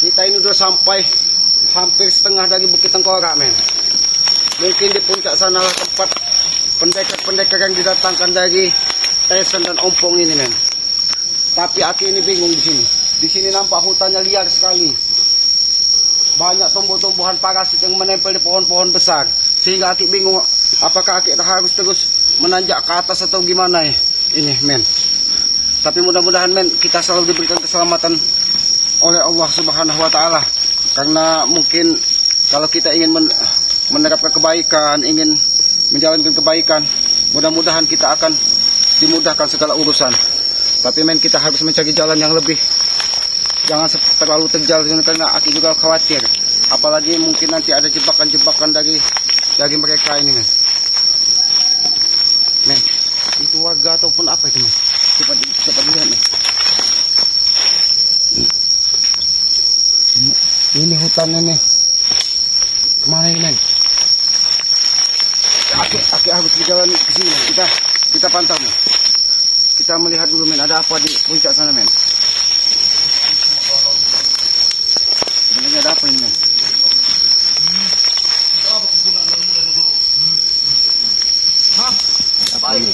Kita ini udah sampai hampir setengah dari Bukit Tengkorak, men. Mungkin di puncak sana lah tempat pendekar-pendekar yang didatangkan dari Tesen dan Ompong ini, men. Tapi Aki ini bingung di sini. Di sini nampak hutannya liar sekali. Banyak tumbuh-tumbuhan parasit yang menempel di pohon-pohon besar. Sehingga Aki bingung apakah Aki harus terus menanjak ke atas atau gimana ya. Ini, men. Tapi mudah-mudahan, men, kita selalu diberikan keselamatan oleh Allah Subhanahu wa Ta'ala. Karena mungkin kalau kita ingin menerapkan kebaikan, ingin menjalankan kebaikan, mudah-mudahan kita akan dimudahkan segala urusan. Tapi, men, kita harus mencari jalan yang lebih, jangan terlalu terjal, karena Aki juga khawatir. Apalagi mungkin nanti ada jebakan-jebakan dari mereka ini, men. Men, itu warga ataupun apa itu, men? Cepat lihat, men. Ini hutan ini. Kemana ini, men? Aki harus berjalan ke sini, men. Kita pantau, men. Kita melihat dulu, men, ada apa di puncak sana, men. Sebenarnya ada apa ini, men? Hah? Apa ini?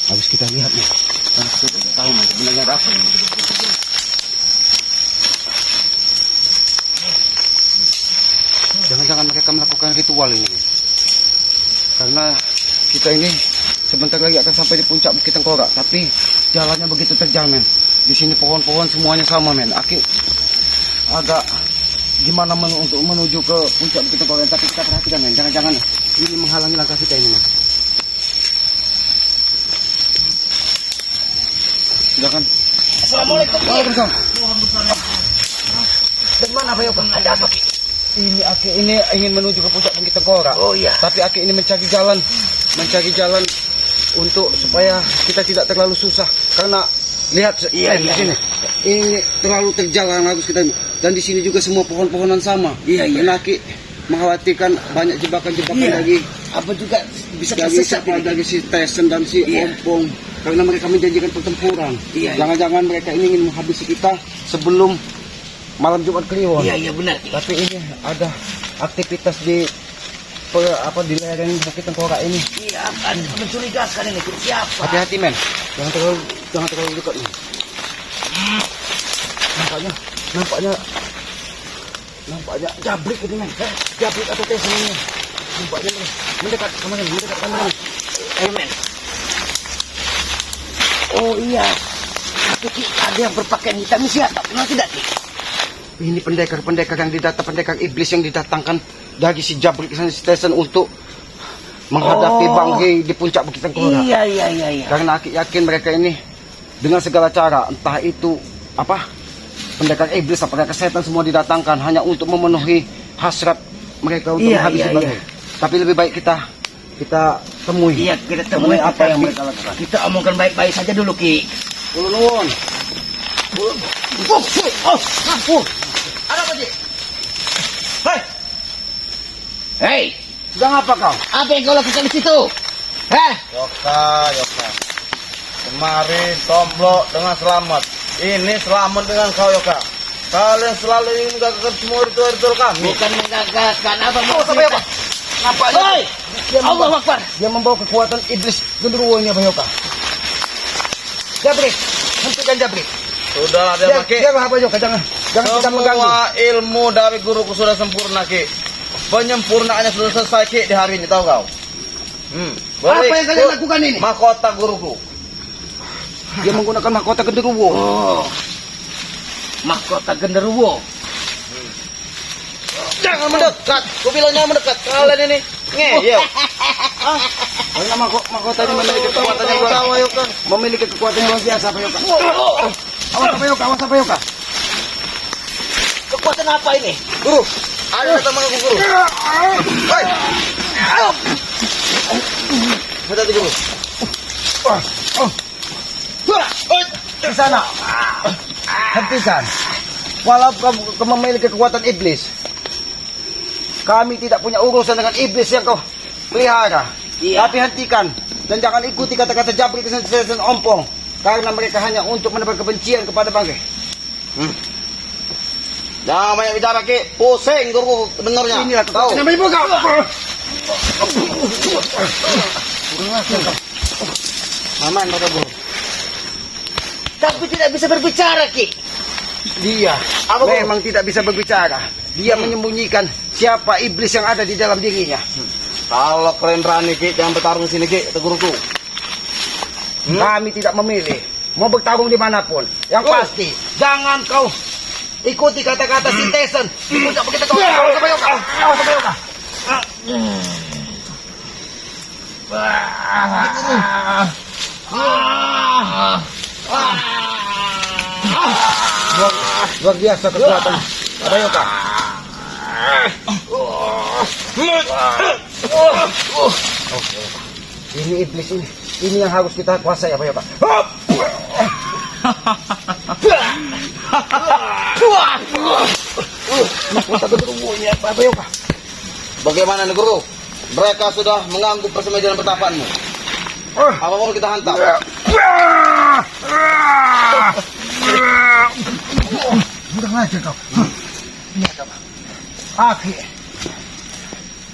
Harus kita lihat, men. Karena kita tidak tahu, men, sebenarnya ada apa ini. Jangan-jangan mereka melakukan ritual ini. Karena kita ini sebentar lagi akan sampai di puncak Bukit Tengkorak, tapi jalannya begitu terjal, men. Di sini pohon-pohon semuanya sama, men. Aki agak gimana untuk menuju ke puncak Bukit Tengkorak, tapi kita perhatikan, men. Jangan-jangan ini menghalangi langkah kita ini, men. Silakan. Assalamualaikum. Waalaikumsalam. Bagaimana Pak Yoga? Ada apa, Ki? Ini Aki ini ingin menuju ke puncak Bukit Tengkorak. Oh iya. Tapi Aki ini mencari jalan untuk supaya kita tidak terlalu susah. Karena lihat di sini. Ini terlalu terjal yang harus kita. Dan di sini juga semua pohon-pohonan sama. Iya. Dan Aki mengkhawatirkan banyak jebakan-jebakan lagi. Apa juga bisa Dari tersesat dari si Tesen dan si Ompong. Karena mereka menjanjikan pertempuran. Jangan-jangan mereka ini ingin menghabisi kita sebelum malam Jumat Kliwon. Iya benar. Tapi ini ada aktivitas di lereng Bukit Tengkorak ini. Iya, mencurigakan ini. Siapa? Hati-hati, men. Jangan terlalu dekat nih. Nampaknya jabrik ini, men. Jabrik atau Tesen ini. Nampaknya mendekat kemana? Ayo, men. Oh iya. Itu Ki, ada yang berpakaian hitam siapa? Kenal tidak, Ki? Ini pendekar-pendekar yang pendekar iblis yang didatangkan dari si Jabrik si Tesen untuk menghadapi Bang Hei di puncak Bukit Tengkorak. Iya. Karena Aki yakin mereka ini dengan segala cara, entah itu pendekar iblis atau pendekar setan, semua didatangkan hanya untuk memenuhi hasrat mereka untuk menghabisi Bang Hei. Tapi lebih baik kita temui. Iya, kita temui apa yang mereka lakukan. Kita omongkan baik-baik saja dulu, Ki. Ulun. Ada apa, Ki? Hei, Sedang apa kau? apa yang kau lakukan di situ? Hah? Yoka. Kemarin Tomblok dengan selamat. Ini selamat dengan kau, Yoka. Kalian selalu ingin menggagalkan semua ritual kami. Bukan menggagalkan apa Sampai apa? Nampaknya Hei, Allah Akbar. dia membawa kekuatan iblis genderuwo ini, Bayoka. Jabrik, hentikan Jabrik. Sudah ada pakai. Jangan apa Bayoka, jangan kita mengganggu. Semua ilmu dari guruku sudah sempurna, Ki. Penyempurnaannya sudah selesai, Ki, di hari ini, tahu kau? Apa yang kalian lakukan ini? Mahkota guruku. Dia menggunakan mahkota genderuwo. Oh, mahkota genderuwo. Jangan mendekat. Ku bilang jangan mendekat. Kalian ini ngeyel. Karena mahkota ini memiliki kekuatan yang luar biasa, Bayoka. Awas Bayoka. Kekuatan apa ini? Guru, ada datang mengaku guru. Hei. Hati-hati, guru. Di sana. Hentikan. Walaupun kau memiliki kekuatan iblis, kami tidak punya urusan dengan iblis yang kau pelihara. Iya. Tapi hentikan. Dan jangan ikuti kata-kata Jabrik dan Ompong. Karena mereka hanya untuk menebar kebencian kepada Bang Hei. Jangan banyak bicara Ki, pusing guruku benernya. Inilah tahu. kekuatan ibu kau. Aman kata guru. Tapi tidak bisa berbicara, Ki. Dia Apa, Guru? memang tidak bisa berbicara. Dia menyembunyikan siapa iblis yang ada di dalam dirinya. Kalau kalian berani Ki, jangan bertarung sini Ki, kata guruku. Kami tidak memilih mau bertarung dimanapun. Yang Oh. pasti jangan kau ikuti kata-kata si Tyson. Puncak begitu kau. Awas sama Yoka. Awas sama Yoka. Luar biasa kekuatan ada Yoka. Ini iblis ini. Ini yang harus kita kuasai apa Yoka. Mahkota berumurnya apa Yoka. Bagaimana nih guru? Mereka sudah mengganggu persemedian pertapaanmu. Apa mau kita hantam? Mudah aja kau. Ini apa? Aki.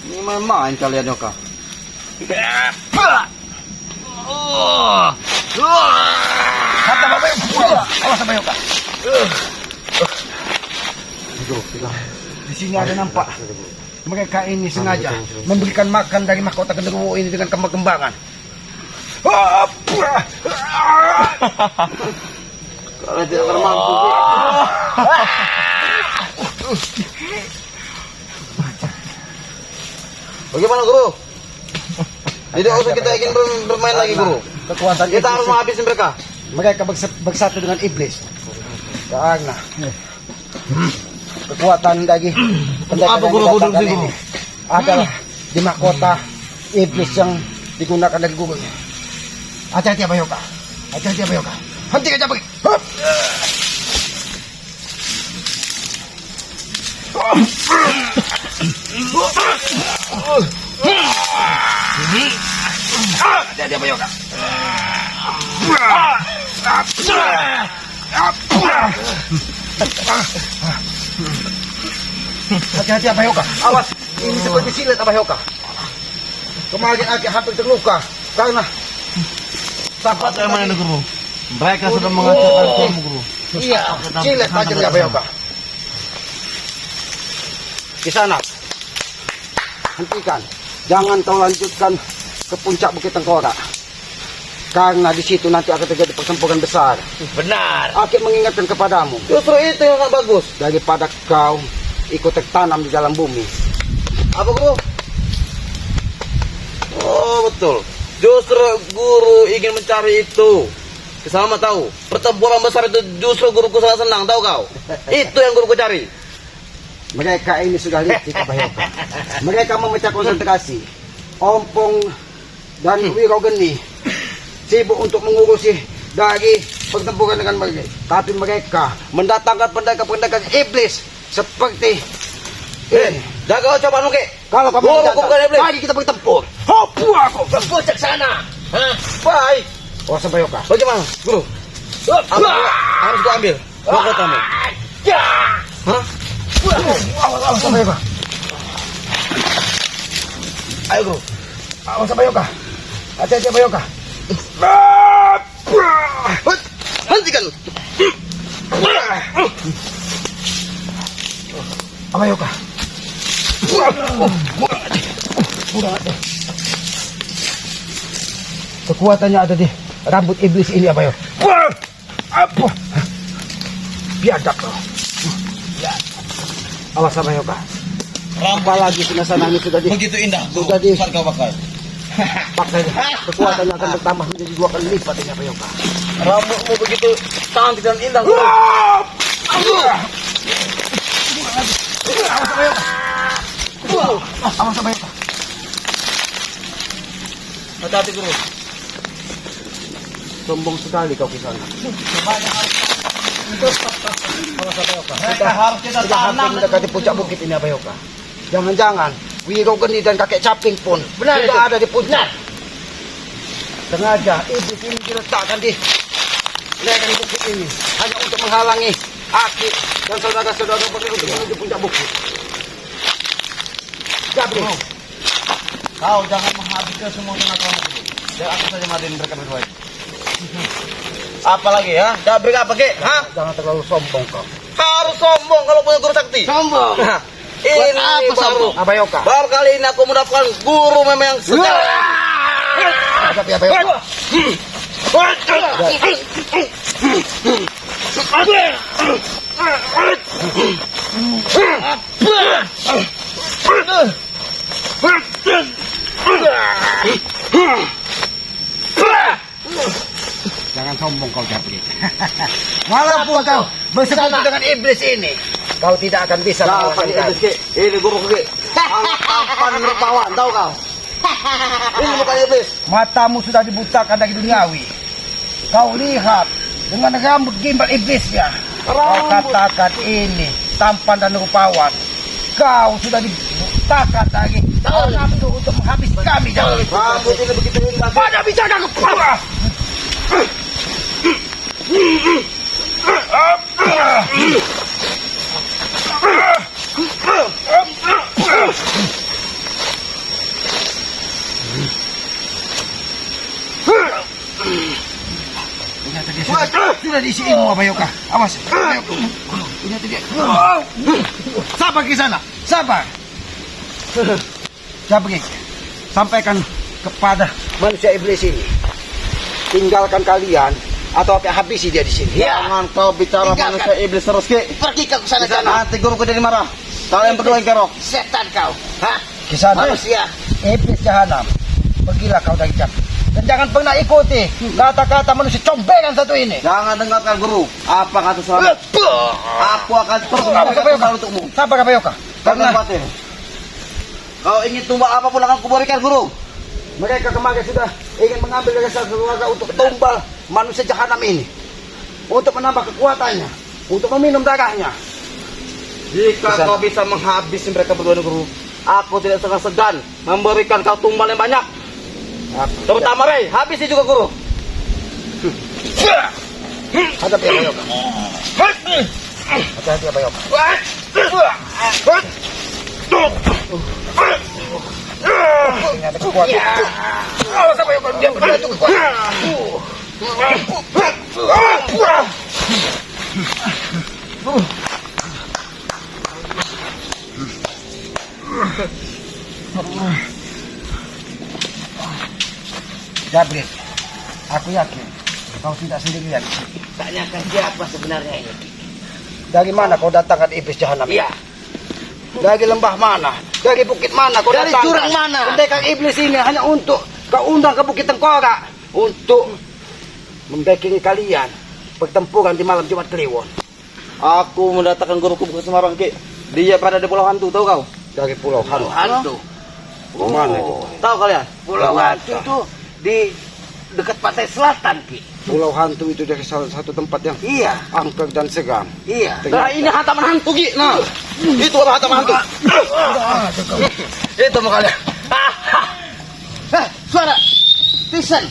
Ini main kalian Yoka. Kata Bapak Yoka. Awas sama Yoka. Di sini ada nampak. Mereka ini sengaja memberikan makan dari mahkota genderuwo ini dengan kembang-kembangan. Kalian tidak termampu. Bagaimana guru? Tidak usah kita ingin bermain lagi guru. Kekuatan Kita harus iblis. menghabisi mereka. Mereka bersatu dengan iblis. Karena kekuatan dari pendekar Apa yang guru didatangkan sih, ini guru? adalah di mahkota iblis yang digunakan dari gurunya. Hati-hati apa Yoka. Hati-hati apa Yoka. Hentikan jabrik. Hup. Hati-hati apa Yoka. Hati-hati apa Yoka. Awas. Ini seperti silet apa Yoka. Kemarin Aki hampir terluka karena Apa yang mana guru? Mereka sudah mengacaukan kamu guru. iya, silet tajamnya apa Yoka. Di sana. Hentikan. Jangan kau lanjutkan ke puncak Bukit Tengkorak. Karena di situ nanti akan terjadi pertempuran besar. Benar. Aki mengingatkan kepadamu Justru itu yang sangat bagus. daripada kau ikut tertanam di dalam bumi. Apa guru? Oh betul. Justru guru ingin mencari itu. Sama tahu. Pertempuran besar itu justru guruku sangat senang, tahu kau? Itu yang guruku cari. Mereka ini sudah licik apa Yoka. Mereka memecah konsentrasi. Ompong dan Wirogeni sibuk untuk mengurusi dari pertempuran dengan mereka. Tapi mereka mendatangkan pendekar-pendekar iblis seperti ini. Jaga ucapanmu Ki. Kalau kamu Guru, datang, bukan iblis. mari kita bertempur. Hopu aku. Berpuncak sana. Baik. Oh sampai Yoka. Bagaimana, guru? Apa harus gua ambil? Mahkotamu. Hah? Awas sampai Yoka. Ayo guru. Awas sampai Yoka. Hati-hati apa Yoka. Hentikan. Apa Yoka. Kekuatannya ada di rambut iblis ini apa Yoka. Apa? Biadab kau. Awas sama Yoka. Apalagi sinasana ini sudah di Begitu indah. Sudah di- Saat kau pakai. paksanya. Kekuatannya akan bertambah menjadi 2 kali lipat ini apa Yoka. Rambutmu begitu cantik dan indah. Guru. Awas sama Yoka. Hati-hati guru. Sombong sekali kau kisana. Mereka harus kita Sudah hampir mendekati puncak bukit ini apa Yoka. Jangan-jangan Wirogeni dan kakek Caping pun Benar sudah itu. ada di puncak. Sengaja iblis ini diletakkan di lereng bukit ini hanya untuk menghalangi Aki dan saudara-saudara pergi untuk menuju puncak bukit. Jabri, Kau jangan menghabiskan semua tenaga kamu. Biar aku saja madain mereka berdua. Apa lagi ya? Jabrik apa ke? Hah? jangan terlalu sombong kau. Harus sombong kalau punya guru sakti. Sombong. Nah, Buat ini apa baru. sombong? Abayoka. Baru kali ini aku mendapatkan guru memang yang secara. Hadapi Abayoka. Jangan sombong kau Jabri. Walaupun kau bersekutu dengan iblis ini, kau tidak akan bisa mengalahkan kami. Ini guru ke. Tampan rupawan, tahu kau? Ini bukan iblis. Matamu sudah dibutakan dari duniawi. Kau lihat dengan rambut gimbal iblisnya. Kau katakan ini tampan dan rupawan. Kau sudah dibutakan dari nafsu untuk menghabis kami. Rambut ini begitu indah. Pada bicara kepala. Sudah diisi ilmu Abayoka. Awas. Ternyata dia. Sabar ke sana. Sabar. Jabrik, sampaikan kepada manusia iblis ini. Tinggalkan kalian atau habisi dia di sini. Jangan kau bicara Tinggalkan. manusia iblis terus ke. Pergi kau ke sana sana. Nanti guruku jadi marah. Kalian berdua yang kerok. Setan kau. Hah? Kisah Manusia. iblis jahanam. Pergilah kau dari jam. Dan jangan pernah ikuti kata-kata manusia comberan satu ini. Jangan dengarkan guru. Apa kata selamat? Aku akan terus memberikan untukmu. Sabar Abayoka. Jangan Karena khawatir. Kau ingin tumbal apapun akan kuberikan guru. mereka kemarin sudah ingin mengambil dari satu keluarga untuk tumbal manusia jahanam ini. Untuk menambah kekuatannya. Untuk meminum darahnya. Jika Bisa. kau bisa menghabisi mereka berdua guru, aku tidak segan-segan memberikan kau tumbal yang banyak. Terutama Rey, habisi juga guru. Hadapi Abayoka. Hati-hati Abayoka. Ini ada kekuatan. Awas Abayoka, dia pada itu kekuatan. Jabrik, aku yakin kau tidak sendirian. Tanyakan siapa sebenarnya ini. Dari mana kau datangkan iblis jahanam? Iya. Dari lembah mana? Dari bukit mana kau Dari datangkan? jurang mana? Pendekar iblis ini hanya untuk kau undang ke Bukit Tengkorak untuk membackingi kalian pertempuran di malam Jumat Kliwon. Aku mendatangkan guruku ke Semarang, Ki. Dia berada di Pulau Hantu, tahu kau? Dari Pulau Hantu. Hantu. Mana itu? Tahu kalian? Pulau Hantu itu di dekat pantai selatan, Ki. Pulau Hantu itu dari salah satu tempat yang Iya. angker dan seram. Iya. Nah, ini hantaman hantu, Ki. Nah, itu adalah hantaman hantu. Itu mau kalian. Suara Tisan.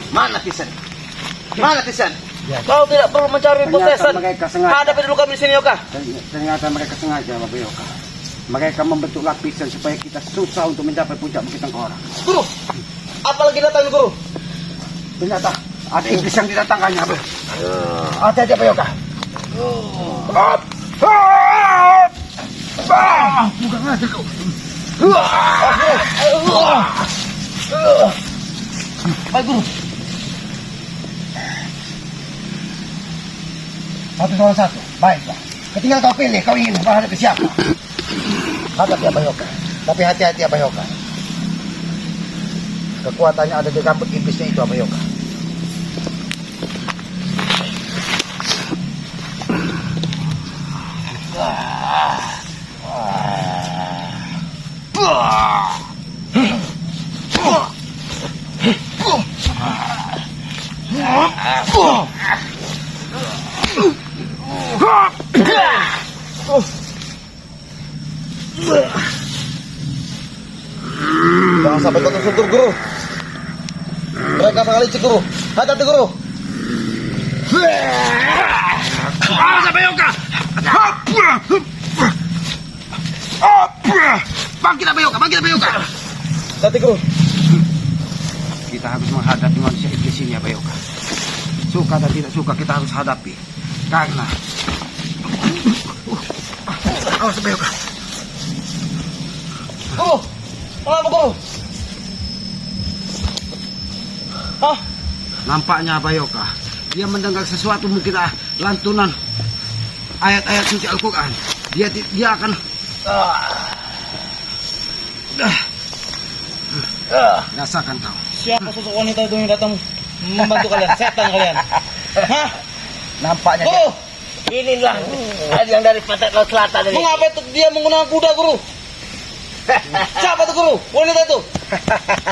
Mana Tisan? Mana Tisan? Kau tidak perlu mencari Ternyata possession. mereka sengaja. Hadapi dulu kami di sini, Yoka. Ternyata mereka sengaja, Bapak Yoka. Mereka membentuk lapisan supaya kita susah untuk mencapai puncak Bukit Tengkorak. Guru, apalagi datang guru? Ternyata ada iblis yang didatangkannya, Abah. Hati-hati, Bapak Yoka. Bukan aja kau. Baik, guru. Satu lawan satu. Baiklah. Ketika kau pilih, kau ingin menghadapi siapa? Hadapi Abayoka. Tapi hati-hati Abayoka. Kekuatannya ada di rambut iblisnya itu Abayoka. Jangan sampai kau tersentuh, guru. Mereka sangat licik, guru. Hati-hati, guru. na Bayoka! Bangkit na Bayoka! Bangkit na Bayoka! Dati guru. Kita harus menghadapi manusia iblis ini ya Bayoka. Suka dan tidak suka kita harus hadapi. Karena awas Bayoka. Guru. Kenapa guru? Hah? Nampaknya Bayoka, dia mendengar sesuatu mungkin lantunan ayat-ayat suci Al-Quran. Dia akan rasakan kau. Siapa sosok wanita itu yang datang membantu kalian? Setan kalian. Hah? Nampaknya Guru. inilah ada yang dari pantai laut selatan ini. Mengapa itu dia menggunakan kuda, guru? Siapa tuh guru? Wanita itu.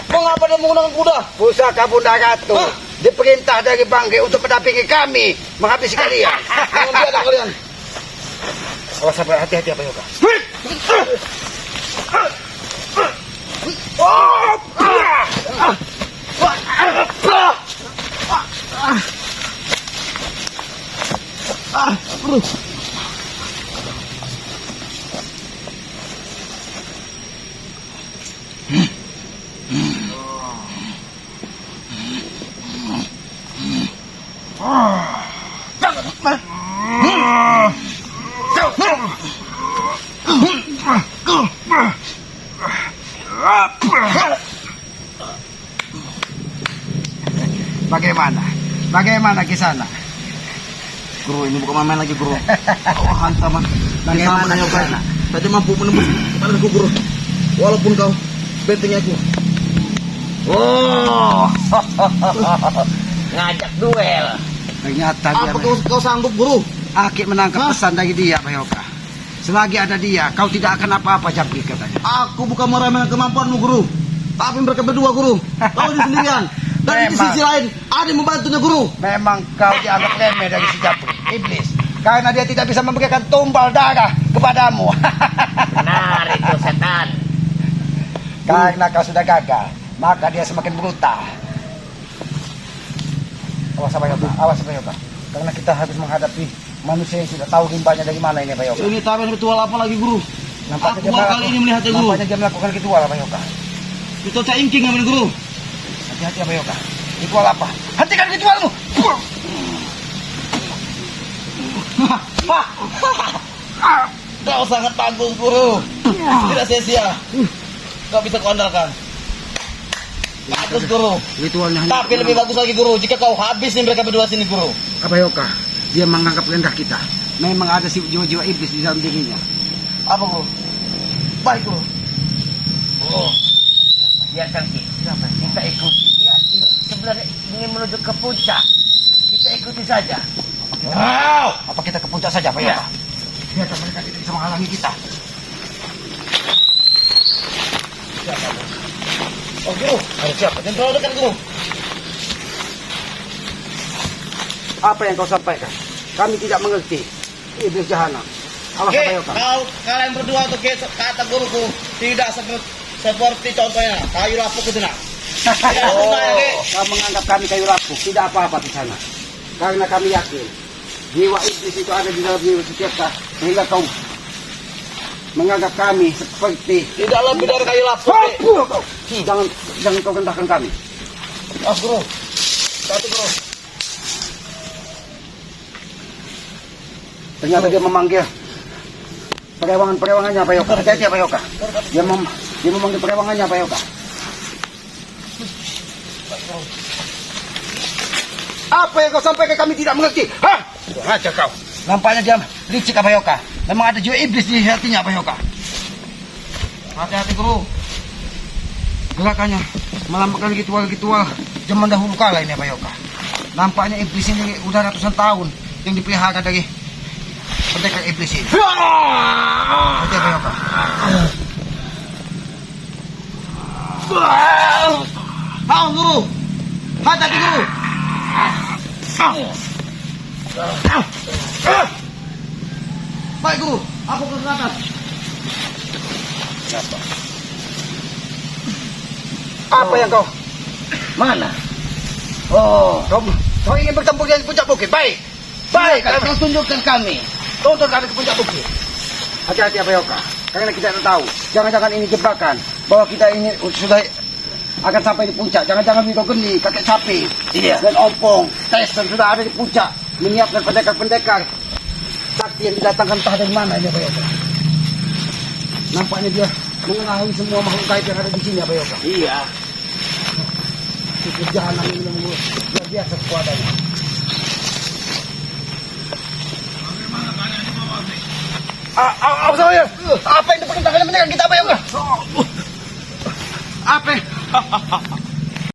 Mengapa dia menggunakan kuda? Pusaka Bunda Ratu diperintah dari Bangke untuk mendampingi kami menghabisi kalian. Jangan biarkan kalian. Awas hati-hati ya Bayoka. Bagaimana kisana? Guru, ini bukan main lagi, guru. Oh, hantaman. Bagaimana kisana? Tadi mampu menembus kepadaku, guru. Walaupun kau benteng aku. Oh, ngajak duel. Ternyata dia Apa kau sanggup, guru? Aki menangkap pesan dari dia, Bayoka. Selagi ada dia, kau tidak akan apa-apa, Jabri katanya. Aku bukan meremehkan kemampuanmu, guru. Tapi mereka berdua, guru. Kau ini sendirian. Dan di sisi lain, ada yang membantunya, guru. Memang kau dianggap remeh dari si Jabri, iblis. Karena dia tidak bisa memberikan tumbal darah kepadamu. Benar itu setan. Karena kau sudah gagal, maka dia semakin brutal. Awas Bayoka. Karena kita harus menghadapi manusia yang tidak tahu rimbanya dari mana ini, Bayoka. Ini taman ritual apa lagi, guru? Nampaknya Aku baru kali ini melihatnya, guru. Nampaknya dia melakukan ritual, Bayoka. Itu caingking namanya, guru. Hati-hati ya, Bayoka. Ritual apa? Hentikan ritualmu! Kau sangat bagus, guru. Tidak sia-sia. Kau bisa kau andalkan. Bagus, guru. Ritualnya hanya... Tapi lebih bagus lagi, guru. Jika kau habis nih mereka berdua sini, guru. Bayoka, dia menganggap rendah kita. Memang ada jiwa-jiwa iblis di dalam dirinya. Apa, guru? Baik, guru. Oh, biarkan kita ikuti. Dia sebenarnya ingin menuju ke puncak. Kita ikuti saja. Apa kita ke puncak saja, Bayoka? Biarkan mereka tidak bisa menghalangi kita. Oh, guru. Ayo siapa? Jangan terlalu dekat, guru. Apa yang kau sampaikan? Kami tidak mengerti. Iblis jahanam. Awas Oke, Bayoka. kalian berdua untuk kata guruku tidak seperti contohnya kayu lapuk itu nak. Kau menganggap kami kayu lapuk. Tidak apa-apa di sana. Karena kami yakin jiwa iblis itu ada di dalam jiwa setiap kita. Sehingga kau menganggap kami seperti Tidak lebih dari kayu lapuk. kau. Jangan kau rendahkan kami. Oh, guru. Satu, guru. Ternyata dia memanggil perewangannya Bayoka. Hati-hati ya Bayoka. Dia memanggil perewangannya Bayoka. Apa yang kau sampaikan kami tidak mengerti? Hah? Aja kau. Nampaknya dia licik Bayoka. Memang ada jiwa iblis di hatinya Bayoka. Hati-hati, guru. Gerakannya melambangkan ritual-ritual zaman dahulu kala ini Bayoka. Nampaknya iblis ini udah ratusan tahun yang dipelihara dari pendekar iblis ini. Hati Bayoka. Tahu, guru. Hati-hati, guru. Baik, guru. Aku ke atas. Apa yang kau? Mana? Oh, kau ingin bertempur di puncak bukit. Baik. Baik, Silakan, kau tunjukkan kami. Tonton kami ke puncak bukit. Hati-hati Abayoka, karena kita tidak tahu. Jangan-jangan ini jebakan, bahwa kita ini sudah akan sampai di puncak. Jangan-jangan Wiko Geni, kakek sapi, Iya. dan Ompong, Tyson sudah ada di puncak, menyiapkan pendekar-pendekar. Sakti yang didatangkan entah dari mana ini Abayoka. Nampaknya dia mengetahui semua makhluk gaib yang ada di sini Abayoka. Iya. Kejahanan ini luar biasa kekuatannya. Apa saya? Apa yang diperintahkan mendengar kita Abayoka? Apa?